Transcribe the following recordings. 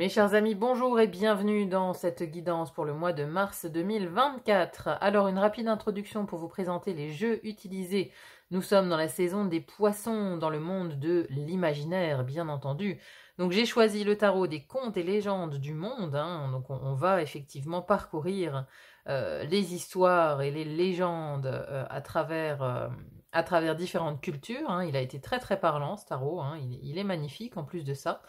Mes chers amis, bonjour et bienvenue dans cette guidance pour le mois de mars 2024. Alors, une rapide introduction pour vous présenter les jeux utilisés. Nous sommes dans la saison des poissons, dans le monde de l'imaginaire, bien entendu. Donc, j'ai choisi le tarot des contes et légendes du monde. Donc, on va effectivement parcourir les histoires et les légendes à travers différentes cultures. Il a été très très parlant, ce tarot. Il est magnifique en plus de ça.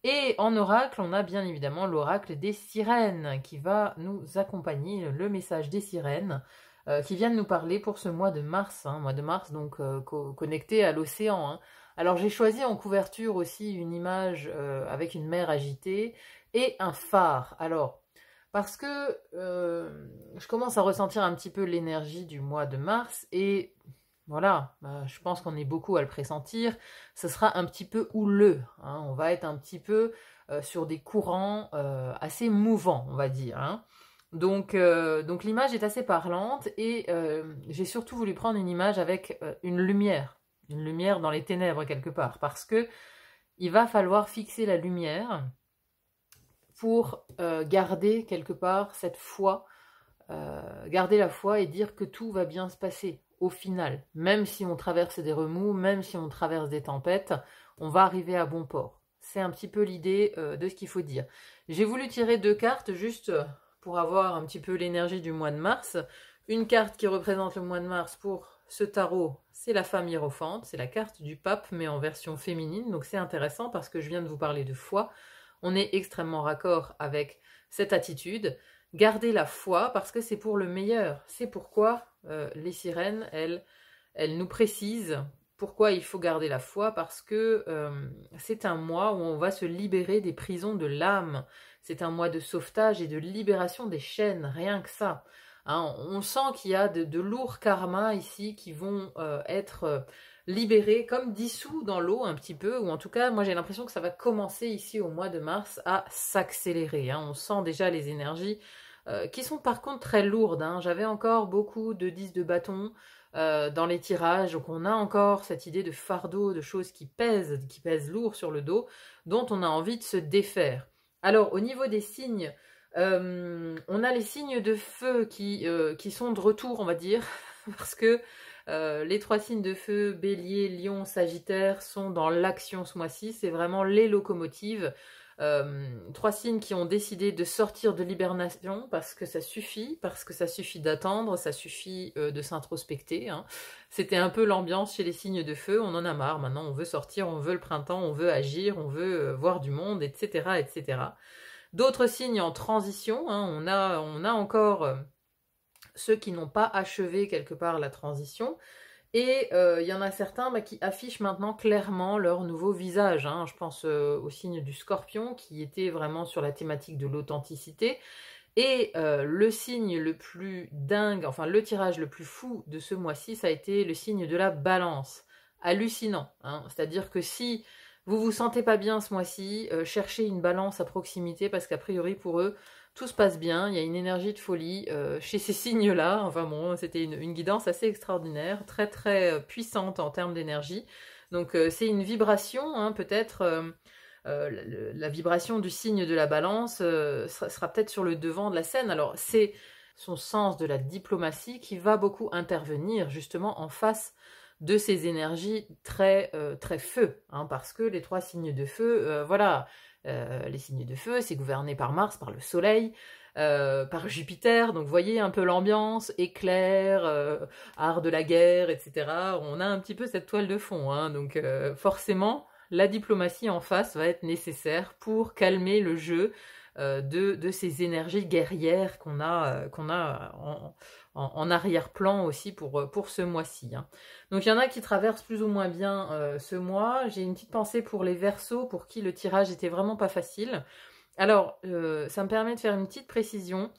Et en oracle, on a bien évidemment l'oracle des sirènes qui va nous accompagner, le message des sirènes qui viennent nous parler pour ce mois de mars, donc connecté à l'océan. Alors j'ai choisi en couverture aussi une image avec une mer agitée et un phare. Alors, parce que je commence à ressentir un petit peu l'énergie du mois de mars et voilà, je pense qu'on est beaucoup à le pressentir, ce sera un petit peu houleux, on va être un petit peu sur des courants assez mouvants, on va dire. Donc l'image est assez parlante et j'ai surtout voulu prendre une image avec une lumière dans les ténèbres quelque part, parce que il va falloir fixer la lumière pour garder quelque part cette foi, garder la foi et dire que tout va bien se passer. Au final, même si on traverse des remous, même si on traverse des tempêtes, on va arriver à bon port. C'est un petit peu l'idée de ce qu'il faut dire. J'ai voulu tirer deux cartes juste pour avoir un petit peu l'énergie du mois de mars. Une carte qui représente le mois de mars pour ce tarot, c'est la femme hiérophante, c'est la carte du pape, mais en version féminine. Donc c'est intéressant parce que je viens de vous parler de foi. On est extrêmement raccord avec cette attitude. Gardez la foi parce que c'est pour le meilleur. C'est pourquoi les sirènes, elles nous précisent pourquoi il faut garder la foi, parce que c'est un mois où on va se libérer des prisons de l'âme. C'est un mois de sauvetage et de libération des chaînes, rien que ça. On sent qu'il y a de lourds karmas ici qui vont être libérés, comme dissous dans l'eau un petit peu, ou en tout cas, moi j'ai l'impression que ça va commencer ici au mois de mars à s'accélérer. On sent déjà les énergies qui sont par contre très lourdes. J'avais encore beaucoup de 10 de bâton dans les tirages, donc on a encore cette idée de fardeau, de choses qui pèsent lourd sur le dos, dont on a envie de se défaire. Alors au niveau des signes, on a les signes de feu qui sont de retour, on va dire, parce que les trois signes de feu, Bélier, Lion, Sagittaire, sont dans l'action ce mois-ci. C'est vraiment les locomotives. Trois signes qui ont décidé de sortir de l'hibernation parce que ça suffit d'attendre, ça suffit de s'introspecter. C'était un peu l'ambiance chez les signes de feu, on en a marre, maintenant on veut sortir, on veut le printemps, on veut agir, on veut voir du monde, etc. etc. D'autres signes en transition, on a encore ceux qui n'ont pas achevé quelque part la transition. Et il y en a certains qui affichent maintenant clairement leur nouveau visage. Je pense au signe du Scorpion qui était vraiment sur la thématique de l'authenticité. Et le signe le plus dingue, enfin le tirage le plus fou de ce mois-ci, ça a été le signe de la Balance. Hallucinant. C'est-à-dire que si vous vous sentez pas bien ce mois-ci, cherchez une balance à proximité parce qu'a priori pour eux, tout se passe bien, il y a une énergie de folie chez ces signes-là. Enfin bon, c'était une guidance assez extraordinaire, très très puissante en termes d'énergie. Donc c'est une vibration, peut-être la vibration du signe de la Balance sera peut-être sur le devant de la scène. Alors c'est son sens de la diplomatie qui va beaucoup intervenir justement en face de ces énergies très très feu, parce que les trois signes de feu, voilà. Les signes de feu, c'est gouverné par Mars, par le Soleil, par Jupiter, donc vous voyez un peu l'ambiance, éclair, art de la guerre, etc. On a un petit peu cette toile de fond, donc forcément, la diplomatie en face va être nécessaire pour calmer le jeu de ces énergies guerrières qu'on a en arrière-plan aussi pour ce mois-ci. Donc il y en a qui traversent plus ou moins bien ce mois. J'ai une petite pensée pour les Verseaux, pour qui le tirage était vraiment pas facile. Alors, ça me permet de faire une petite précision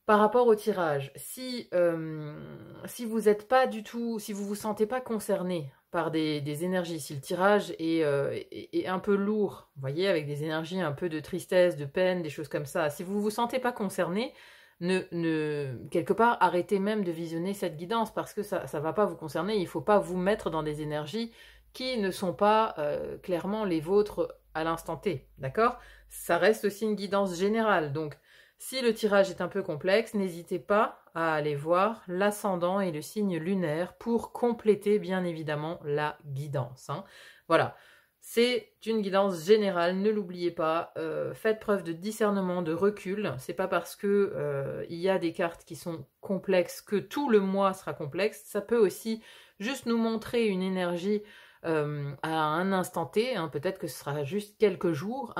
par rapport au tirage. Si vous êtes pas du tout, si vous vous sentez pas concerné par des énergies, si le tirage est un peu lourd, vous voyez, avec des énergies un peu de tristesse, de peine, des choses comme ça, si vous vous sentez pas concerné, quelque part, arrêtez même de visionner cette guidance parce que ça va pas vous concerner. Il faut pas vous mettre dans des énergies qui ne sont pas clairement les vôtres à l'instant T, d'accord? Ça reste aussi une guidance générale, donc si le tirage est un peu complexe, n'hésitez pas à aller voir l'ascendant et le signe lunaire pour compléter bien évidemment la guidance, hein. Voilà, c'est une guidance générale, ne l'oubliez pas, faites preuve de discernement, de recul, c'est pas parce que il y a des cartes qui sont complexes que tout le mois sera complexe, ça peut aussi juste nous montrer une énergie à un instant T, hein, peut-être que ce sera juste quelques jours,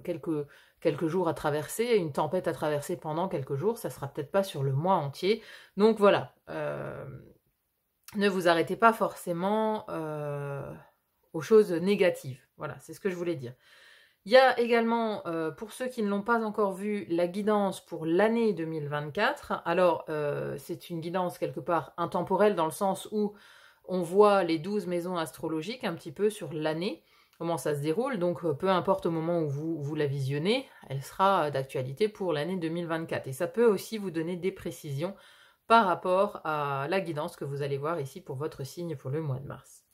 quelques jours à traverser, une tempête à traverser pendant quelques jours, ça sera peut-être pas sur le mois entier. Donc voilà, ne vous arrêtez pas forcément aux choses négatives. Voilà, c'est ce que je voulais dire. Il y a également, pour ceux qui ne l'ont pas encore vu, la guidance pour l'année 2024. Alors, c'est une guidance quelque part intemporelle dans le sens où on voit les 12 maisons astrologiques un petit peu sur l'année, comment ça se déroule. Donc, peu importe au moment où vous la visionnez, elle sera d'actualité pour l'année 2024. Et ça peut aussi vous donner des précisions par rapport à la guidance que vous allez voir ici pour votre signe pour le mois de mars.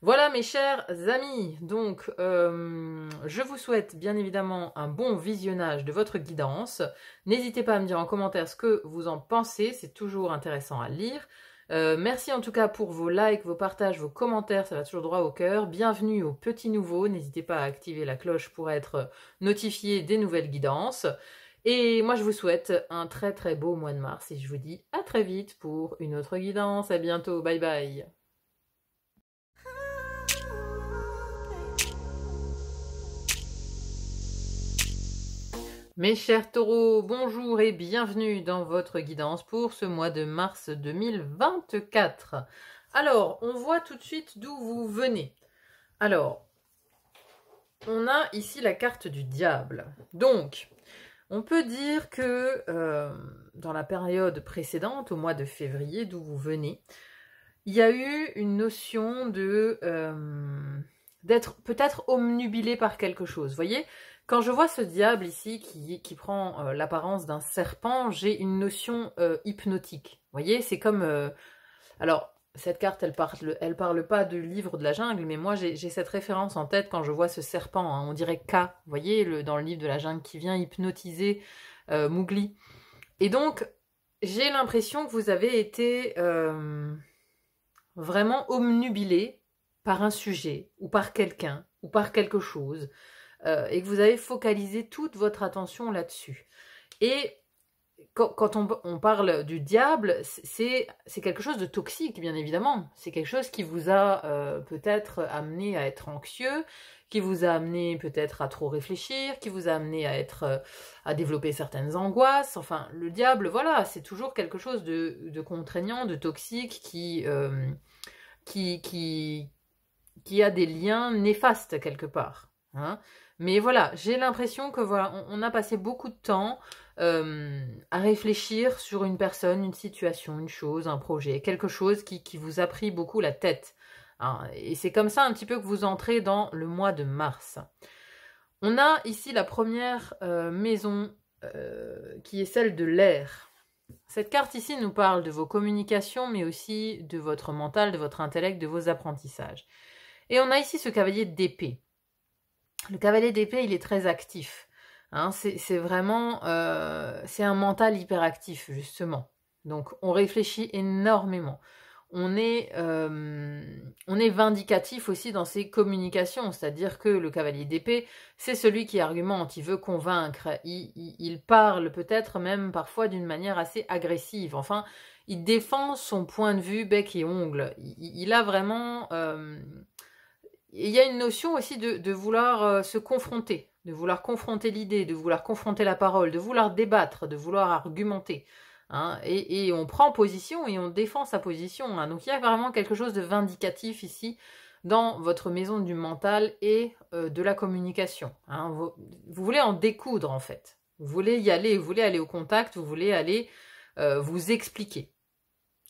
Voilà mes chers amis, donc je vous souhaite bien évidemment un bon visionnage de votre guidance. N'hésitez pas à me dire en commentaire ce que vous en pensez, c'est toujours intéressant à lire. Merci en tout cas pour vos likes, vos partages, vos commentaires, ça va toujours droit au cœur. Bienvenue aux petits nouveaux, n'hésitez pas à activer la cloche pour être notifié des nouvelles guidances. Et moi je vous souhaite un très très beau mois de mars et je vous dis à très vite pour une autre guidance. À bientôt, bye bye. Mes chers taureaux, bonjour et bienvenue dans votre guidance pour ce mois de mars 2024. Alors, on voit tout de suite d'où vous venez. Alors, on a ici la carte du diable. Donc, on peut dire que dans la période précédente, au mois de février, d'où vous venez, il y a eu une notion de d'être peut-être omnubilé par quelque chose. Vous voyez, quand je vois ce diable ici qui prend l'apparence d'un serpent, j'ai une notion hypnotique. Vous voyez, c'est comme... alors, cette carte, elle parle pas de livre de la jungle, mais moi, j'ai cette référence en tête quand je vois ce serpent. Hein, on dirait K, vous voyez, dans le livre de la jungle, qui vient hypnotiser Mowgli. Et donc, j'ai l'impression que vous avez été vraiment omnubilé par un sujet, ou par quelqu'un, ou par quelque chose, et que vous avez focalisé toute votre attention là-dessus. Et quand on parle du diable, c'est quelque chose de toxique, bien évidemment. C'est quelque chose qui vous a peut-être amené à être anxieux, qui vous a amené peut-être à trop réfléchir, qui vous a amené à développer certaines angoisses. Enfin, le diable, voilà, c'est toujours quelque chose de contraignant, de toxique, qui a des liens néfastes quelque part. Hein. Mais voilà, j'ai l'impression que voilà, on a passé beaucoup de temps à réfléchir sur une personne, une situation, une chose, un projet, quelque chose qui vous a pris beaucoup la tête. Hein. Et c'est comme ça un petit peu que vous entrez dans le mois de mars. On a ici la première maison qui est celle de l'air. Cette carte ici nous parle de vos communications, mais aussi de votre mental, de votre intellect, de vos apprentissages. Et on a ici ce cavalier d'épée. Le cavalier d'épée, il est très actif. Hein, c'est vraiment... c'est un mental hyperactif, justement. Donc, on réfléchit énormément. On est vindicatif aussi dans ses communications. C'est-à-dire que le cavalier d'épée, c'est celui qui argumente, il veut convaincre. Il parle peut-être même parfois d'une manière assez agressive. Enfin, il défend son point de vue bec et ongle. Il a vraiment... il y a une notion aussi de vouloir se confronter, de vouloir confronter l'idée, de vouloir confronter la parole, de vouloir débattre, de vouloir argumenter. Hein, et on prend position et on défend sa position. Hein. Donc il y a vraiment quelque chose de vindicatif ici dans votre maison du mental et de la communication. Hein. Vous voulez en découdre en fait. Vous voulez y aller, vous voulez aller au contact, vous voulez aller vous expliquer.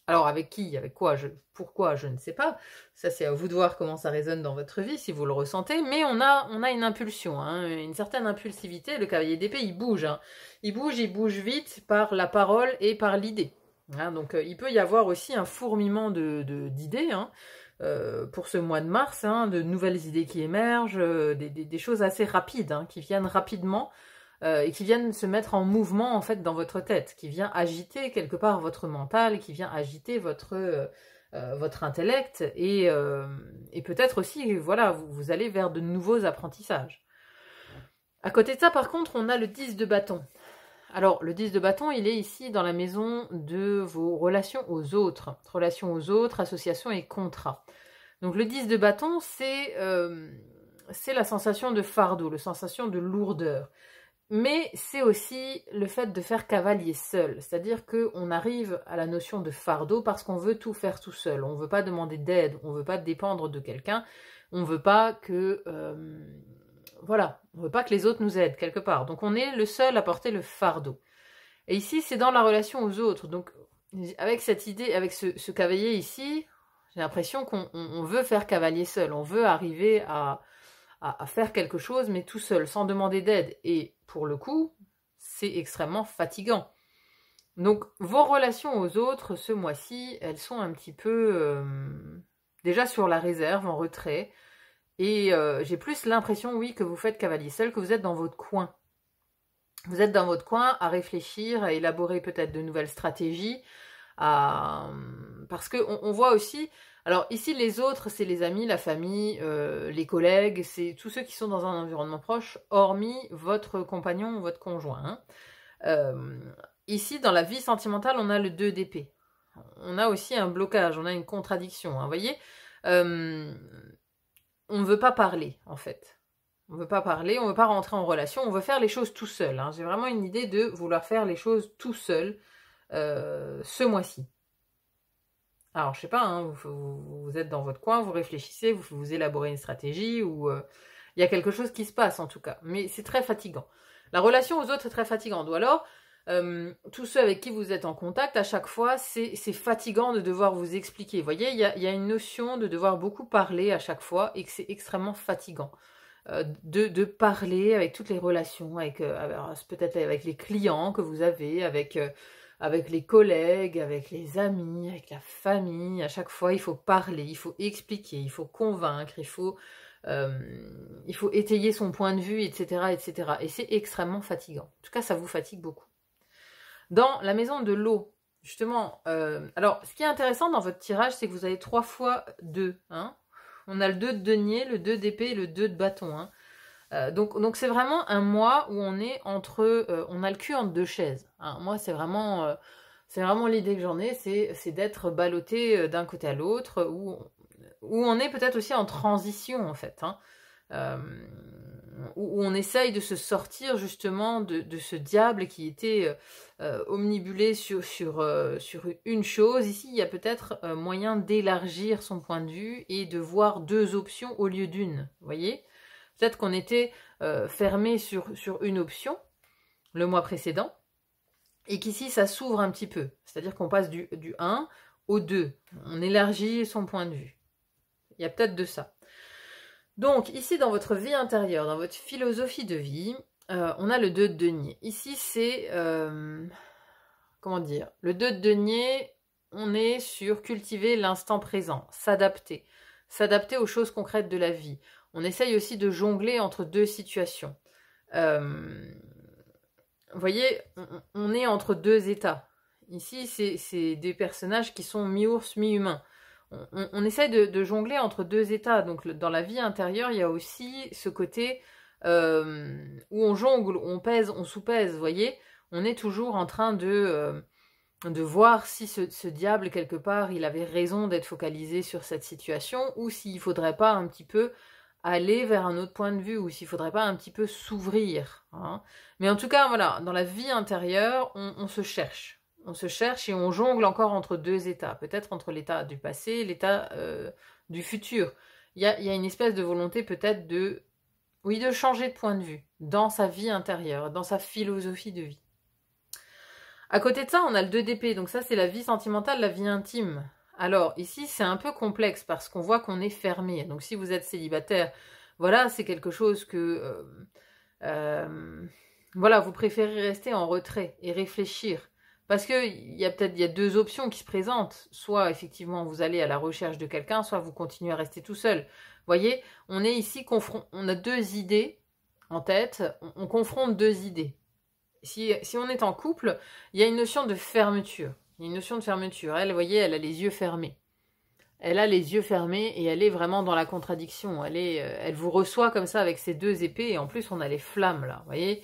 Alors avec qui, avec quoi, pourquoi, je ne sais pas. Ça c'est à vous de voir comment ça résonne dans votre vie, si vous le ressentez. Mais on a une impulsion, hein, une certaine impulsivité. Le cavalier d'épée, il bouge. Hein. Il bouge vite par la parole et par l'idée. Hein, donc il peut y avoir aussi un fourmillement d'idées. Hein. pour ce mois de mars, hein, de nouvelles idées qui émergent, des choses assez rapides, hein, qui viennent rapidement et qui viennent se mettre en mouvement en fait dans votre tête, qui vient agiter quelque part votre mental, qui vient agiter votre intellect et peut-être aussi, voilà, vous allez vers de nouveaux apprentissages. À côté de ça, par contre, on a le 10 de bâton. Alors, le 10 de bâton, il est ici dans la maison de vos relations aux autres. Relations aux autres, associations et contrats. Donc, le 10 de bâton, c'est la sensation de fardeau, la sensation de lourdeur. Mais c'est aussi le fait de faire cavalier seul. C'est-à-dire qu'on arrive à la notion de fardeau parce qu'on veut tout faire tout seul. On ne veut pas demander d'aide, on ne veut pas dépendre de quelqu'un. On ne veut pas que... voilà, on ne veut pas que les autres nous aident quelque part. Donc on est le seul à porter le fardeau. Et ici, c'est dans la relation aux autres. Donc avec cette idée, avec ce cavalier ici, j'ai l'impression qu'on veut faire cavalier seul. On veut arriver à faire quelque chose, mais tout seul, sans demander d'aide. Et pour le coup, c'est extrêmement fatigant. Donc vos relations aux autres, ce mois-ci, elles sont un petit peu déjà sur la réserve, en retrait. Et j'ai plus l'impression, oui, que vous faites cavalier seul, que vous êtes dans votre coin. Vous êtes dans votre coin à réfléchir, à élaborer peut-être de nouvelles stratégies, parce qu'on voit aussi... Alors ici, les autres, c'est les amis, la famille, les collègues, c'est tous ceux qui sont dans un environnement proche, hormis votre compagnon ou votre conjoint. Hein. Ici, dans la vie sentimentale, on a le 2 d'épée. On a aussi un blocage, on a une contradiction. Hein, vous voyez, on ne veut pas parler, en fait. On ne veut pas parler, on ne veut pas rentrer en relation, on veut faire les choses tout seul. Hein. J'ai vraiment une idée de vouloir faire les choses tout seul ce mois-ci. Alors, je sais pas, hein, vous êtes dans votre coin, vous réfléchissez, vous élaborez une stratégie, ou il y a quelque chose qui se passe en tout cas. Mais c'est très fatigant. La relation aux autres est très fatigante. Ou alors, tous ceux avec qui vous êtes en contact, à chaque fois, c'est fatigant de devoir vous expliquer. Vous voyez, il y a une notion de devoir beaucoup parler à chaque fois et que c'est extrêmement fatigant. De parler avec toutes les relations, peut-être avec les clients que vous avez, avec les collègues, avec les amis, avec la famille. À chaque fois, il faut parler, il faut expliquer, il faut convaincre, il faut étayer son point de vue, etc., etc. Et c'est extrêmement fatigant. En tout cas, ça vous fatigue beaucoup. Dans la maison de l'eau, justement, alors, ce qui est intéressant dans votre tirage, c'est que vous avez 3 fois 2, hein. On a le 2 de denier, le 2 d'épée et le 2 de bâton. Hein. Donc c'est vraiment un mois où on est on a le cul entre 2 chaises. Hein. Moi, c'est vraiment l'idée que j'en ai, c'est d'être ballotté d'un côté à l'autre, où on est peut-être aussi en transition, en fait. Hein. Où on essaye de se sortir justement de ce diable qui était omnibulé sur une chose. Ici, il y a peut-être moyen d'élargir son point de vue et de voir 2 options au lieu d'une. Vous voyez ? Peut-être qu'on était fermé sur une option le mois précédent et qu'ici, ça s'ouvre un petit peu. C'est-à-dire qu'on passe du 1 au 2. On élargit son point de vue. Il y a peut-être de ça. Donc, ici, dans votre vie intérieure, dans votre philosophie de vie, on a le 2 de denier. Ici, c'est... comment dire ? Le 2 de denier, on est sur cultiver l'instant présent, s'adapter. S'adapter aux choses concrètes de la vie. On essaye aussi de jongler entre 2 situations. Vous voyez, on est entre 2 états. Ici, c'est des personnages qui sont mi-ours, mi-humain. On essaye de jongler entre 2 états. Donc, dans la vie intérieure, il y a aussi ce côté où on jongle, on pèse, on sous-pèse, vous voyez. On est toujours en train de voir si ce diable, quelque part, il avait raison d'être focalisé sur cette situation, ou s'il ne faudrait pas un petit peu aller vers un autre point de vue, ou s'il ne faudrait pas un petit peu s'ouvrir. Hein. Mais en tout cas, voilà, dans la vie intérieure, on se cherche. On se cherche et on jongle encore entre 2 états. Peut-être entre l'état du passé et l'état du futur. Il y a une espèce de volonté peut-être de changer de point de vue dans sa vie intérieure, dans sa philosophie de vie. À côté de ça, on a le 2 d'épée. Donc ça, c'est la vie sentimentale, la vie intime. Alors, ici, c'est un peu complexe parce qu'on voit qu'on est fermé. Donc, si vous êtes célibataire, voilà, c'est quelque chose que... voilà, vous préférez rester en retrait et réfléchir Parce qu'il y a peut-être deux options qui se présentent. Soit effectivement vous allez à la recherche de quelqu'un, soit vous continuez à rester tout seul. Vous voyez, on est ici, on a deux idées en tête, on confronte deux idées. Si on est en couple, il y a une notion de fermeture. Il y a une notion de fermeture. Elle, vous voyez, elle a les yeux fermés. Elle a les yeux fermés et elle est vraiment dans la contradiction. Elle vous reçoit comme ça avec ses deux épées et en plus on a les flammes là, vous voyez.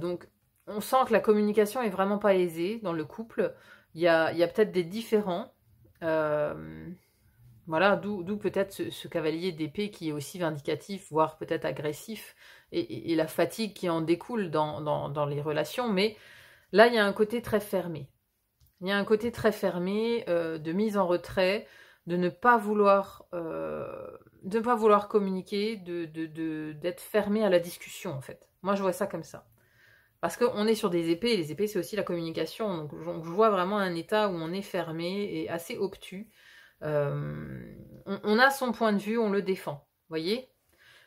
Donc on sent que la communication est vraiment pas aisée dans le couple. Il y a peut-être des différends. Voilà, d'où peut-être ce cavalier d'épée qui est aussi vindicatif, voire peut-être agressif, et la fatigue qui en découle dans les relations. Mais là, il y a un côté très fermé. Il y a un côté très fermé, de mise en retrait, de ne pas vouloir communiquer, d'être fermé à la discussion, en fait. Moi, je vois ça comme ça. Parce qu'on est sur des épées, et les épées, c'est aussi la communication. Donc, je vois vraiment un état où on est fermé et assez obtus. On a son point de vue, on le défend, vous voyez.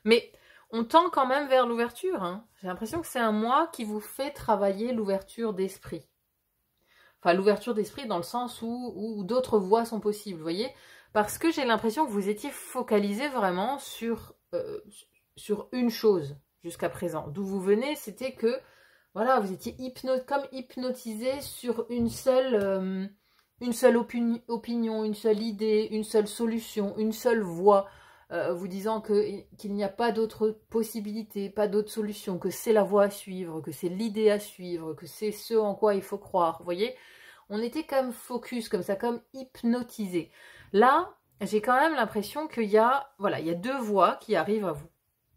Mais on tend quand même vers l'ouverture. Hein. J'ai l'impression que c'est un mois qui vous fait travailler l'ouverture d'esprit. Enfin, l'ouverture d'esprit dans le sens où d'autres voies sont possibles, vous voyez. Parce que j'ai l'impression que vous étiez focalisé vraiment sur une chose jusqu'à présent. D'où vous venez, c'était que, voilà, vous étiez comme hypnotisé sur une seule opinion, une seule idée, une seule solution, une seule voie, vous disant qu'il n'y a pas d'autre possibilité, pas d'autre solution, que c'est la voie à suivre, que c'est l'idée à suivre, que c'est ce en quoi il faut croire, vous voyez. On était comme focus, comme ça, comme hypnotisé. Là, j'ai quand même l'impression qu'il y a, voilà, il y a deux voies qui arrivent à vous.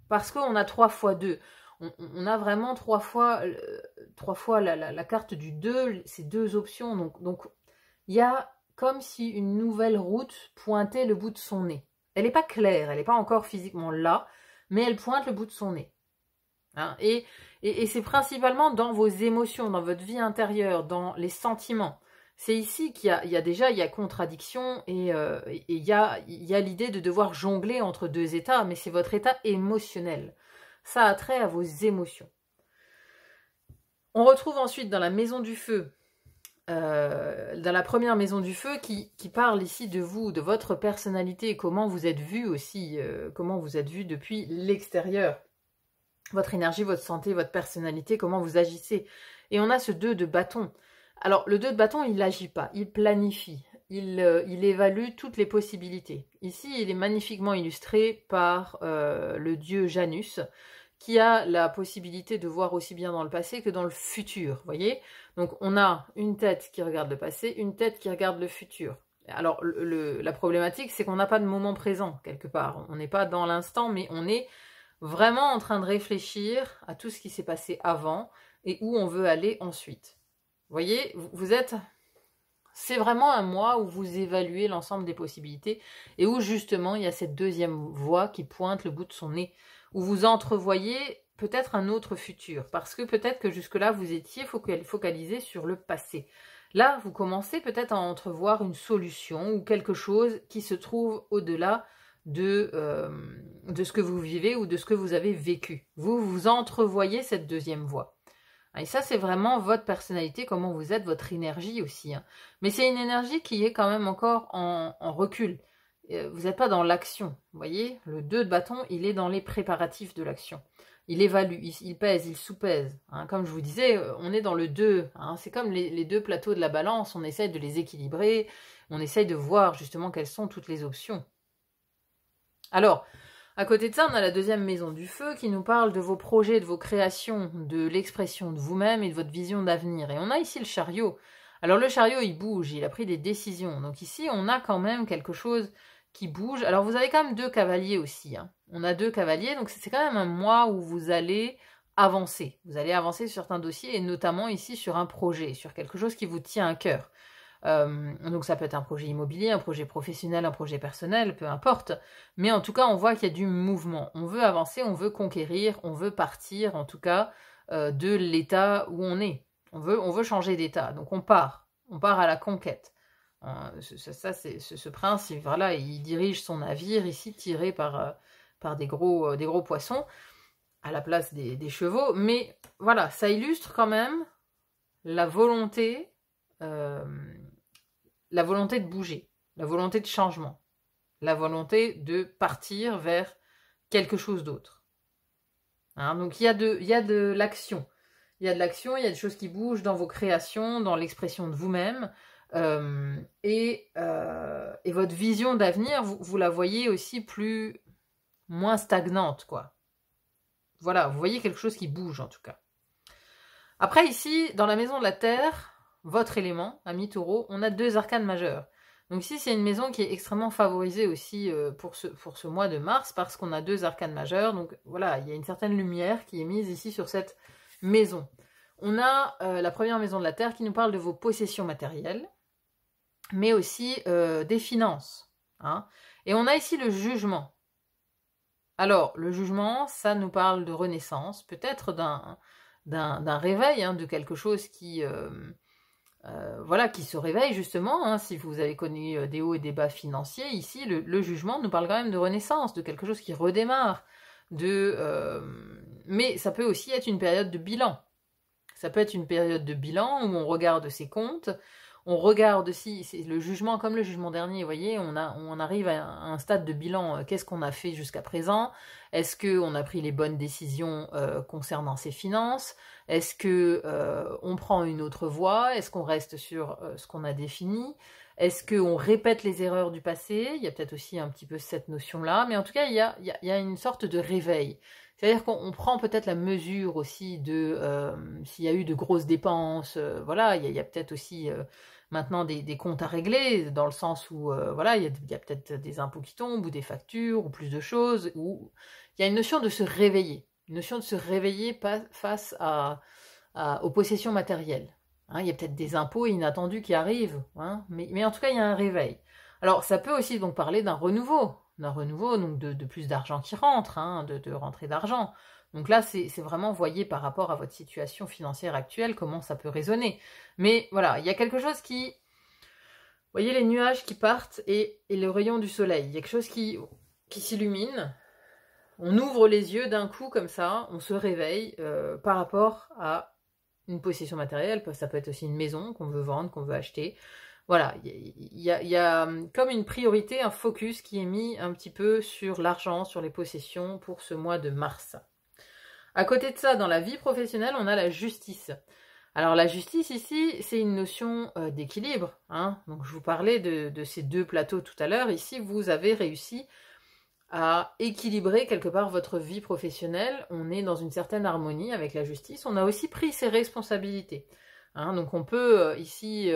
Parce qu'on a 3 fois 2. On a vraiment 3 fois la carte du 2, ces deux options. Donc, il y a comme si une nouvelle route pointait le bout de son nez. Elle n'est pas claire, elle n'est pas encore physiquement là, mais elle pointe le bout de son nez. Hein, et c'est principalement dans vos émotions, dans votre vie intérieure, dans les sentiments. C'est ici qu'il y a contradiction et il y a l'idée de devoir jongler entre deux états, mais c'est votre état émotionnel. Ça a trait à vos émotions. On retrouve ensuite dans la maison du feu, dans la première maison du feu qui parle ici de vous, de votre personnalité, comment vous êtes vu aussi, comment vous êtes vu depuis l'extérieur. Votre énergie, votre santé, votre personnalité, comment vous agissez. Et on a ce 2 de bâton. Alors, le 2 de bâton, il n'agit pas, il planifie, il évalue toutes les possibilités. Ici, il est magnifiquement illustré par le dieu Janus, qui a la possibilité de voir aussi bien dans le passé que dans le futur, vous voyez. Donc, on a une tête qui regarde le passé, une tête qui regarde le futur. Alors, la problématique, c'est qu'on n'a pas de moment présent, quelque part. On n'est pas dans l'instant, mais on est vraiment en train de réfléchir à tout ce qui s'est passé avant et où on veut aller ensuite. Vous voyez, c'est vraiment un mois où vous évaluez l'ensemble des possibilités et où justement il y a cette deuxième voie qui pointe le bout de son nez, où vous entrevoyez peut-être un autre futur, parce que peut-être que jusque-là vous étiez focalisé sur le passé. Là, vous commencez peut-être à entrevoir une solution ou quelque chose qui se trouve au-delà de ce que vous vivez ou de ce que vous avez vécu. Vous entrevoyez cette deuxième voie. Et ça, c'est vraiment votre personnalité, comment vous êtes, votre énergie aussi. Hein. Mais c'est une énergie qui est quand même encore en recul. Vous n'êtes pas dans l'action, vous voyez. Le 2 de bâton, il est dans les préparatifs de l'action. Il évalue, il pèse, il sous-pèse. Hein. Comme je vous disais, on est dans le 2. Hein. C'est comme les deux plateaux de la balance, on essaye de les équilibrer, on essaye de voir justement quelles sont toutes les options. Alors, à côté de ça, on a la deuxième maison du feu qui nous parle de vos projets, de vos créations, de l'expression de vous-même et de votre vision d'avenir. Et on a ici le chariot. Alors le chariot, il bouge, il a pris des décisions. Donc ici, on a quand même quelque chose qui bouge. Alors vous avez quand même 2 cavaliers aussi. Hein. On a 2 cavaliers, donc c'est quand même un mois où vous allez avancer. Vous allez avancer sur certains dossiers et notamment ici sur un projet, sur quelque chose qui vous tient à cœur. Donc ça peut être un projet immobilier, un projet professionnel, un projet personnel, peu importe. Mais en tout cas, on voit qu'il y a du mouvement. On veut avancer, on veut conquérir, on veut partir, en tout cas, de l'état où on est. On veut changer d'état. Donc on part à la conquête. Ce prince, voilà, il dirige son navire ici tiré par des gros poissons à la place des chevaux. Mais voilà, ça illustre quand même la volonté la volonté de bouger, la volonté de changement, la volonté de partir vers quelque chose d'autre. Hein, donc il y a de l'action. Il y a de l'action, il y a des choses qui bougent dans vos créations, dans l'expression de vous-même. Et votre vision d'avenir, vous la voyez aussi moins stagnante, quoi. Voilà, vous voyez quelque chose qui bouge en tout cas. Après ici, dans la maison de la Terre, votre élément, ami Taureau, on a 2 arcanes majeurs. Donc ici, c'est une maison qui est extrêmement favorisée aussi pour ce mois de mars, parce qu'on a 2 arcanes majeurs. Donc voilà, il y a une certaine lumière qui est mise ici sur cette maison. On a la première maison de la Terre qui nous parle de vos possessions matérielles, mais aussi des finances. Hein. Et on a ici le jugement. Alors, le jugement, ça nous parle de renaissance, peut-être d'un réveil, hein, de quelque chose qui se réveille justement. Hein, si vous avez connu des hauts et des bas financiers, ici, le jugement nous parle quand même de renaissance, de quelque chose qui redémarre. Mais ça peut aussi être une période de bilan. Ça peut être une période de bilan où on regarde ses comptes, on regarde aussi, c'est le jugement comme le jugement dernier, vous voyez, on arrive à un stade de bilan, qu'est-ce qu'on a fait jusqu'à présent, est-ce qu'on a pris les bonnes décisions concernant ses finances, est-ce qu'on prend une autre voie, est-ce qu'on reste sur ce qu'on a défini, est-ce qu'on répète les erreurs du passé, il y a peut-être aussi un petit peu cette notion-là, mais en tout cas, il y a une sorte de réveil. C'est-à-dire qu'on prend peut-être la mesure aussi de s'il y a eu de grosses dépenses, voilà, il y a peut-être aussi maintenant des comptes à régler, dans le sens où voilà, il y a peut-être des impôts qui tombent, ou des factures, ou plus de choses, où il y a une notion de se réveiller, face aux possessions matérielles. Hein, il y a peut-être des impôts inattendus qui arrivent, hein, mais en tout cas, il y a un réveil. Alors, ça peut aussi donc parler d'un renouveau, donc de plus d'argent qui rentre, hein, de rentrée d'argent. Donc là, c'est vraiment, voyez, par rapport à votre situation financière actuelle, comment ça peut résonner. Mais voilà, il y a quelque chose qui... Vous voyez les nuages qui partent et le rayon du soleil. Il y a quelque chose qui s'illumine. On ouvre les yeux d'un coup comme ça, on se réveille par rapport à une possession matérielle. Ça peut être aussi une maison qu'on veut vendre, qu'on veut acheter. Voilà, il y a comme une priorité, un focus qui est mis un petit peu sur l'argent, sur les possessions pour ce mois de mars. À côté de ça, dans la vie professionnelle, on a la justice. Alors la justice ici, c'est une notion d'équilibre. Hein. Donc je vous parlais de ces 2 plateaux tout à l'heure. Ici, vous avez réussi à équilibrer quelque part votre vie professionnelle. On est dans une certaine harmonie avec la justice. On a aussi pris ses responsabilités. Hein, donc on peut ici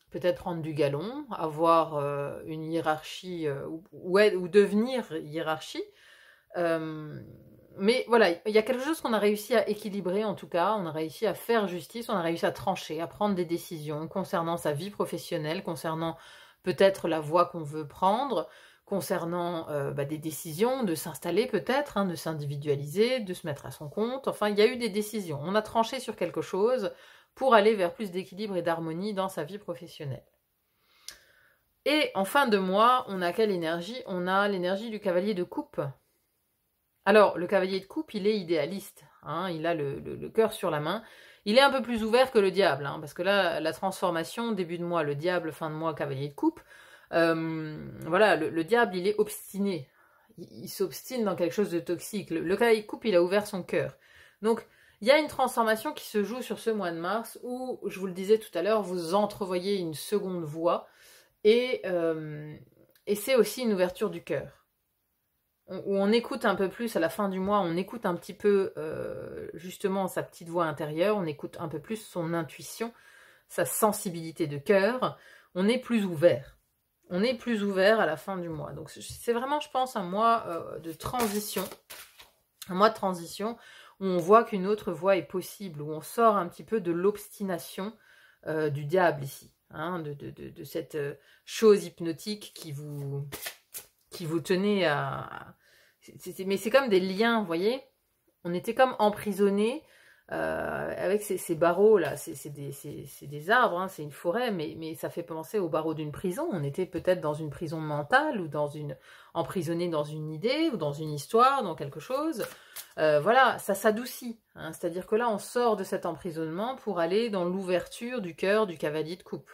peut-être prendre du galon, avoir une hiérarchie ou devenir hiérarchie. Mais voilà, il y a quelque chose qu'on a réussi à équilibrer en tout cas, on a réussi à faire justice, on a réussi à trancher, à prendre des décisions concernant sa vie professionnelle, concernant peut-être la voie qu'on veut prendre, concernant des décisions, de s'installer peut-être, hein, de s'individualiser, de se mettre à son compte. Enfin, il y a eu des décisions. On a tranché sur quelque chose pour aller vers plus d'équilibre et d'harmonie dans sa vie professionnelle. Et en fin de mois, on a quelle énergie? On a l'énergie du cavalier de coupe. Alors, le cavalier de coupe, il est idéaliste. Hein, il a le cœur sur la main. Il est un peu plus ouvert que le diable, hein, parce que là, la transformation, début de mois, le diable, fin de mois, cavalier de coupe. Voilà, le diable, il est obstiné. Il s'obstine dans quelque chose de toxique. Le cavalier de coupe, il a ouvert son cœur. Donc, il y a une transformation qui se joue sur ce mois de mars où, je vous le disais tout à l'heure, vous entrevoyez une seconde voie et c'est aussi une ouverture du cœur. Où on écoute un peu plus, à la fin du mois, on écoute un petit peu justement sa petite voix intérieure, on écoute un peu plus son intuition, sa sensibilité de cœur, on est plus ouvert. On est plus ouvert à la fin du mois. Donc c'est vraiment, je pense, un mois de transition. Un mois de transition où on voit qu'une autre voie est possible, où on sort un petit peu de l'obstination du diable ici. Hein, de cette chose hypnotique qui vous tenait à... Mais c'est comme des liens, vous voyez. On était comme emprisonnés avec ces barreaux là, c'est des arbres, hein, c'est une forêt, mais ça fait penser aux barreaux d'une prison. On était peut-être dans une prison mentale ou emprisonné dans une idée ou dans une histoire, dans quelque chose. Voilà, ça s'adoucit, hein, c'est-à-dire que là on sort de cet emprisonnement pour aller dans l'ouverture du cœur du cavalier de coupe.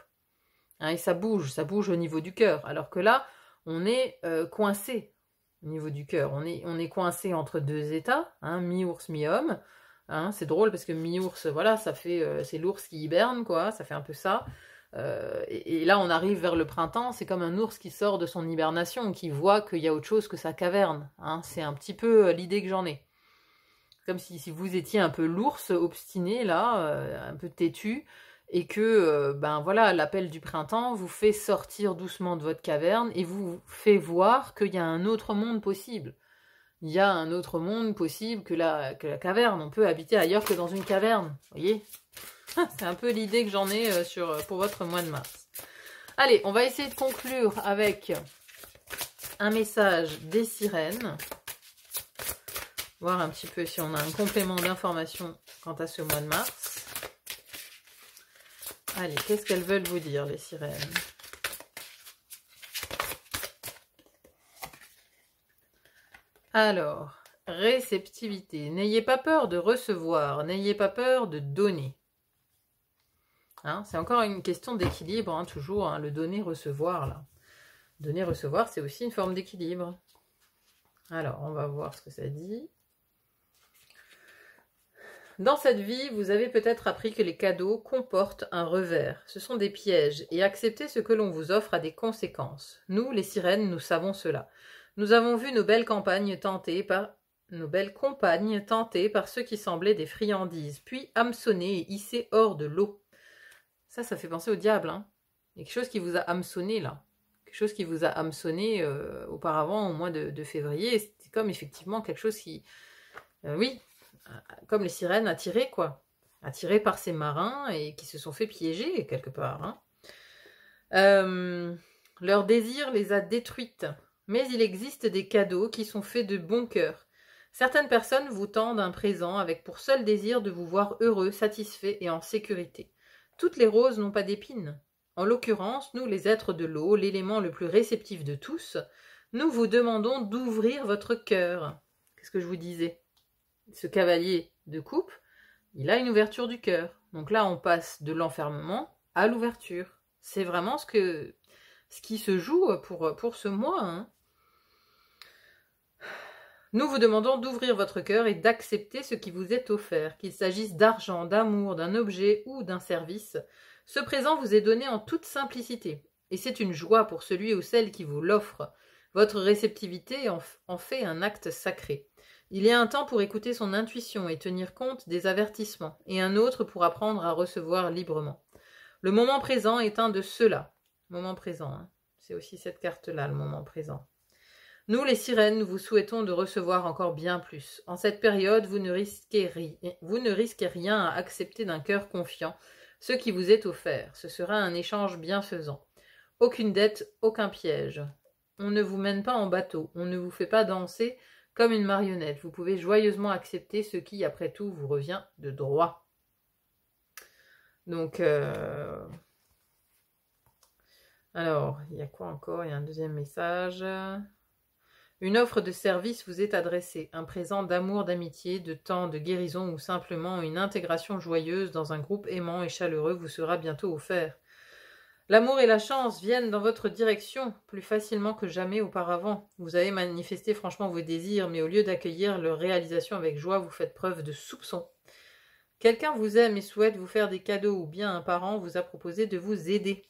Hein, et ça bouge au niveau du cœur, alors que là on est coincé au niveau du cœur. On est coincé entre deux états, hein, mi-ours, mi-homme. Hein, c'est drôle parce que mi-ours, voilà, ça fait c'est l'ours qui hiberne, quoi, ça fait un peu ça. Et là, on arrive vers le printemps, c'est comme un ours qui sort de son hibernation, qui voit qu'il y a autre chose que sa caverne. Hein, c'est un petit peu l'idée que j'en ai. Comme si vous étiez un peu l'ours obstiné, là, un peu têtu, et que, ben voilà, l'appel du printemps vous fait sortir doucement de votre caverne et vous fait voir qu'il y a un autre monde possible. Il y a un autre monde possible que la caverne. On peut habiter ailleurs que dans une caverne. Vous voyez? C'est un peu l'idée que j'en ai pour votre mois de mars. Allez, on va essayer de conclure avec un message des sirènes. Voir un petit peu si on a un complément d'information quant à ce mois de mars. Allez, qu'est-ce qu'elles veulent vous dire, les sirènes? Alors, réceptivité. N'ayez pas peur de recevoir, n'ayez pas peur de donner. Hein, c'est encore une question d'équilibre, hein, toujours, hein, le donner-recevoir, là. Donner-recevoir, c'est aussi une forme d'équilibre. Alors, on va voir ce que ça dit. Dans cette vie, vous avez peut-être appris que les cadeaux comportent un revers. Ce sont des pièges, et accepter ce que l'on vous offre a des conséquences. Nous, les sirènes, nous savons cela. Nous avons vu nos belles compagnes tentées par ceux qui semblaient des friandises, puis hameçonnées et hissées hors de l'eau. Ça fait penser au diable, hein. Il y a quelque chose qui vous a hameçonné, là. Quelque chose qui vous a hameçonné auparavant, au mois de février. C'était comme effectivement quelque chose qui... oui, comme les sirènes attirées, quoi. Attirées par ces marins et qui se sont fait piéger, quelque part. Hein. Leur désir les a détruites. Mais il existe des cadeaux qui sont faits de bon cœur. Certaines personnes vous tendent un présent avec pour seul désir de vous voir heureux, satisfait et en sécurité. Toutes les roses n'ont pas d'épines. En l'occurrence, nous, les êtres de l'eau, l'élément le plus réceptif de tous, nous vous demandons d'ouvrir votre cœur. Qu'est-ce que je vous disais? Ce cavalier de coupe, il a une ouverture du cœur. Donc là, on passe de l'enfermement à l'ouverture. C'est vraiment ce qui se joue pour ce mois. Hein. Nous vous demandons d'ouvrir votre cœur et d'accepter ce qui vous est offert, qu'il s'agisse d'argent, d'amour, d'un objet ou d'un service. Ce présent vous est donné en toute simplicité, et c'est une joie pour celui ou celle qui vous l'offre. Votre réceptivité en fait un acte sacré. Il y a un temps pour écouter son intuition et tenir compte des avertissements, et un autre pour apprendre à recevoir librement. Le moment présent est un de ceux-là. Moment présent, hein. C'est aussi cette carte-là, le moment présent. Nous, les sirènes, nous vous souhaitons de recevoir encore bien plus. En cette période, vous ne risquez rien à accepter d'un cœur confiant. Ce qui vous est offert, ce sera un échange bienfaisant. Aucune dette, aucun piège. On ne vous mène pas en bateau, on ne vous fait pas danser comme une marionnette. Vous pouvez joyeusement accepter ce qui, après tout, vous revient de droit. Donc, alors, il y a quoi encore? Il y a un deuxième message. Une offre de service vous est adressée, un présent d'amour, d'amitié, de temps, de guérison ou simplement une intégration joyeuse dans un groupe aimant et chaleureux vous sera bientôt offert. L'amour et la chance viennent dans votre direction plus facilement que jamais auparavant. Vous avez manifesté franchement vos désirs, mais au lieu d'accueillir leur réalisation avec joie, vous faites preuve de soupçon. Quelqu'un vous aime et souhaite vous faire des cadeaux ou bien un parent vous a proposé de vous aider.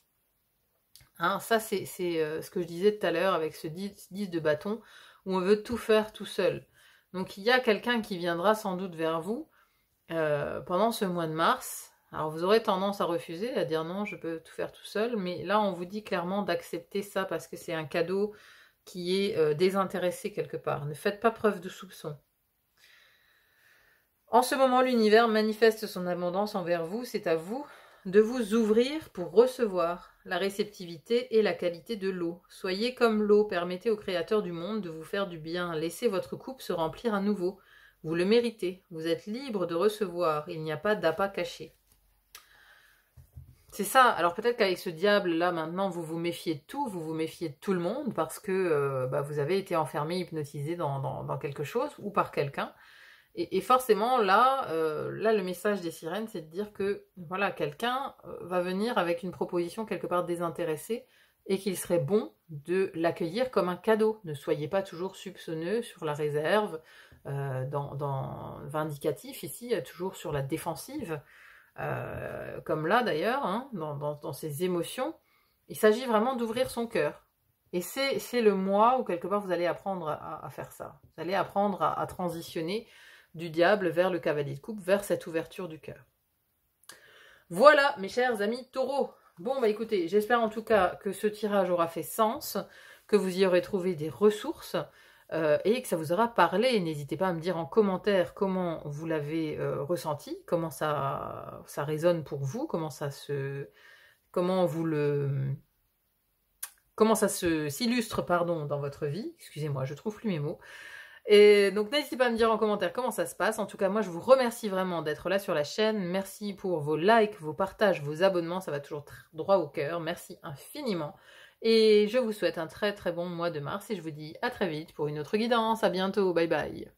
Hein, ça, c'est ce que je disais tout à l'heure avec ce 10 de bâton, où on veut tout faire tout seul. Donc, il y a quelqu'un qui viendra sans doute vers vous pendant ce mois de mars. Alors, vous aurez tendance à refuser, à dire non, je peux tout faire tout seul. Mais là, on vous dit clairement d'accepter ça parce que c'est un cadeau qui est désintéressé quelque part. Ne faites pas preuve de soupçon. En ce moment, l'univers manifeste son abondance envers vous. C'est à vous de vous ouvrir pour recevoir la réceptivité et la qualité de l'eau. Soyez comme l'eau, permettez au Créateur du monde de vous faire du bien. Laissez votre coupe se remplir à nouveau. Vous le méritez. Vous êtes libre de recevoir. Il n'y a pas d'appât caché. C'est ça. Alors peut-être qu'avec ce diable-là, maintenant, vous vous méfiez de tout, vous vous méfiez de tout le monde parce que vous avez été enfermé, hypnotisé dans quelque chose ou par quelqu'un. Et forcément, là, le message des sirènes, c'est de dire que voilà, quelqu'un va venir avec une proposition quelque part désintéressée et qu'il serait bon de l'accueillir comme un cadeau. Ne soyez pas toujours soupçonneux sur la réserve, dans vindicatif ici, toujours sur la défensive, comme là d'ailleurs, hein, dans ses émotions. Il s'agit vraiment d'ouvrir son cœur. Et c'est le mois où quelque part vous allez apprendre à faire ça. Vous allez apprendre à transitionner du diable vers le cavalier de coupe, vers cette ouverture du cœur. Voilà, mes chers amis taureaux. Bon, écoutez, j'espère en tout cas que ce tirage aura fait sens, que vous y aurez trouvé des ressources et que ça vous aura parlé. N'hésitez pas à me dire en commentaire comment vous l'avez ressenti, comment ça résonne pour vous, comment ça s'illustre dans votre vie. Excusez-moi, je trouve plus mes mots. Et donc n'hésitez pas à me dire en commentaire comment ça se passe. En tout cas, moi je vous remercie vraiment d'être là sur la chaîne. Merci pour vos likes, vos partages, vos abonnements. Ça va toujours droit au cœur. Merci infiniment. Et je vous souhaite un très très bon mois de mars. Et je vous dis à très vite pour une autre guidance. À bientôt. Bye bye.